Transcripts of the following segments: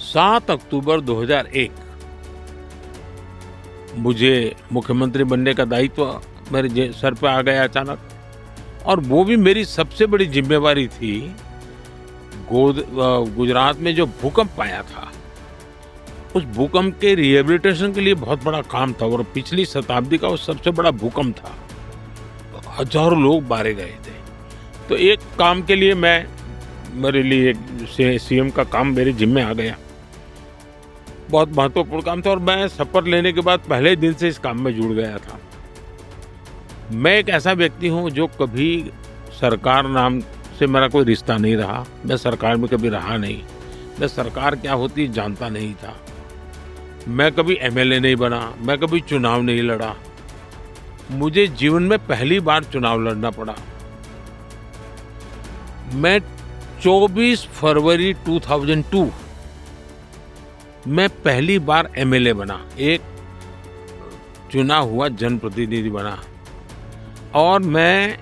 7 अक्टूबर 2001 मुझे मुख्यमंत्री बनने का दायित्व मेरे सर पे आ गया अचानक, और वो भी मेरी सबसे बड़ी जिम्मेवारी थी। गुजरात में जो भूकंप आया था, उस भूकंप के रिहेबिलिटेशन के लिए बहुत बड़ा काम था, और पिछली शताब्दी का वो सबसे बड़ा भूकंप था। हजारों लोग मारे गए थे। तो एक काम के लिए मेरे लिए सीएम का काम मेरे जिम्मे आ गया। बहुत महत्वपूर्ण काम था, और मैं शपथ लेने के बाद पहले दिन से इस काम में जुड़ गया था। मैं एक ऐसा व्यक्ति हूं जो कभी सरकार नाम से मेरा कोई रिश्ता नहीं रहा। मैं सरकार में कभी रहा नहीं। मैं सरकार क्या होती है जानता नहीं था। मैं कभी एमएलए नहीं बना। मैं कभी चुनाव नहीं लड़ा। मुझे जीवन में पहली बार चुनाव लड़ना पड़ा। मैं 24 फरवरी 2002 मैं पहली बार एमएलए बना, एक चुना हुआ जनप्रतिनिधि बना। और मैं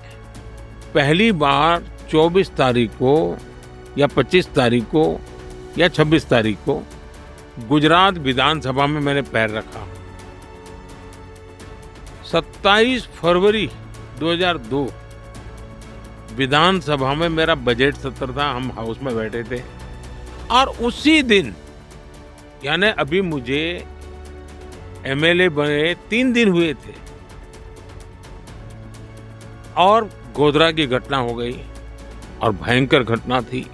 पहली बार 24 तारीख को या 25 तारीख को या 26 तारीख को गुजरात विधानसभा में मैंने पैर रखा। 27 फरवरी 2002 विधानसभा में मेरा बजट सत्र था। हम हाउस में बैठे थे, और उसी दिन यानी अभी मुझे एमएलए बने 3 दिन हुए थे, और गोधरा की घटना हो गई, और भयंकर घटना थी।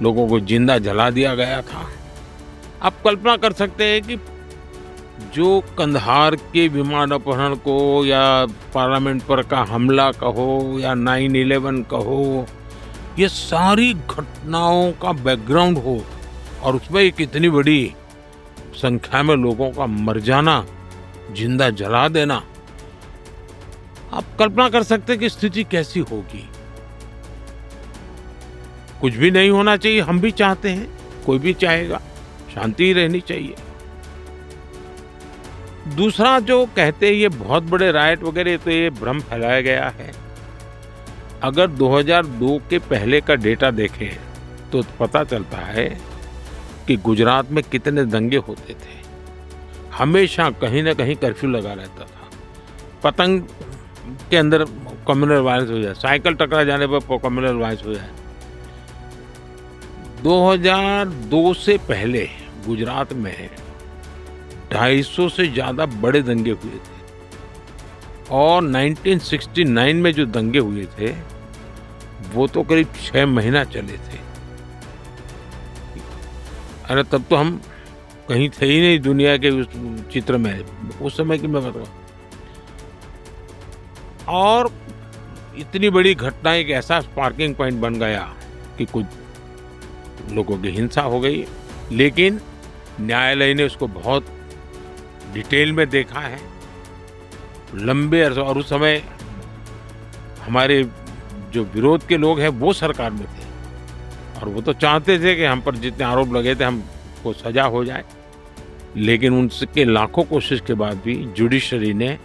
लोगों को जिंदा जला दिया गया था। आप कल्पना कर सकते हैं कि जो कंधार के विमान अपहरण को, या पार्लियामेंट पर का हमला कहो, या 9/11 कहो, ये सारी घटनाओं का बैकग्राउंड हो, और उसमें एक इतनी बड़ी संख्या में लोगों का मर जाना, जिंदा जला देना। आप कल्पना कर सकते हैं कि स्थिति कैसी होगी। कुछ भी नहीं होना चाहिए, हम भी चाहते हैं, कोई भी चाहेगा, शांति रहनी चाहिए। दूसरा जो कहते हैं ये बहुत बड़े राइट वगैरह, तो ये भ्रम फैलाया गया है। अगर 2002 के पहले का डेटा देखें तो पता चलता है कि गुजरात में कितने दंगे होते थे। हमेशा कहीं ना कहीं कर्फ्यू लगा रहता था। पतंग के अंदर कम्युनल वायलेंस हो जाए, साइकिल टकरा जाने पर कम्युनल वायलेंस हो जाए। 2002 से पहले गुजरात में 250 से ज्यादा बड़े दंगे हुए थे, और 1969 में जो दंगे हुए थे वो तो करीब 6 महीना चले थे। अरे तब तो हम कहीं थे ही नहीं दुनिया के उस चित्र में, उस समय की मैं बताऊं। और इतनी बड़ी घटना एक ऐसा स्पार्किंग पॉइंट बन गया कि कुछ लोगों की हिंसा हो गई, लेकिन न्यायालय ने उसको बहुत डिटेल में देखा है, लंबे अरसे। और उस समय हमारे जो विरोध के लोग हैं वो सरकार में थे, और वो तो चाहते थे कि हम पर जितने आरोप लगे थे हमको सजा हो जाए। लेकिन उनके लाखों कोशिश के बाद भी जुडिशरी ने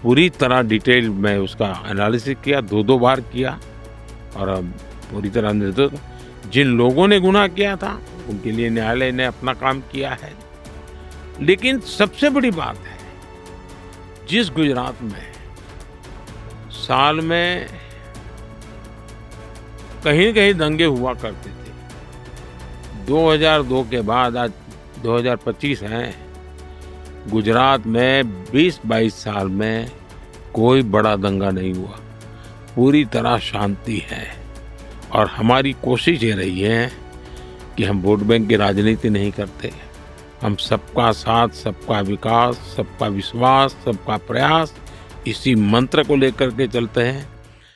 पूरी तरह डिटेल में उसका एनालिसिस किया, 2 बार किया, और अब पूरी तरह निर्दोष जिन लोगों ने गुनाह किया था उनके लिए न्यायालय ने अपना काम किया है। लेकिन सबसे बड़ी बात है, जिस गुजरात में साल में कहीं कहीं दंगे हुआ करते थे, 2002 के बाद आज 2025 है, गुजरात में 20-22 साल में कोई बड़ा दंगा नहीं हुआ। पूरी तरह शांति है। और हमारी कोशिश ये रही है कि हम वोट बैंक की राजनीति नहीं करते। हम सबका साथ, सबका विकास, सबका विश्वास, सबका प्रयास, इसी मंत्र को लेकर के चलते हैं।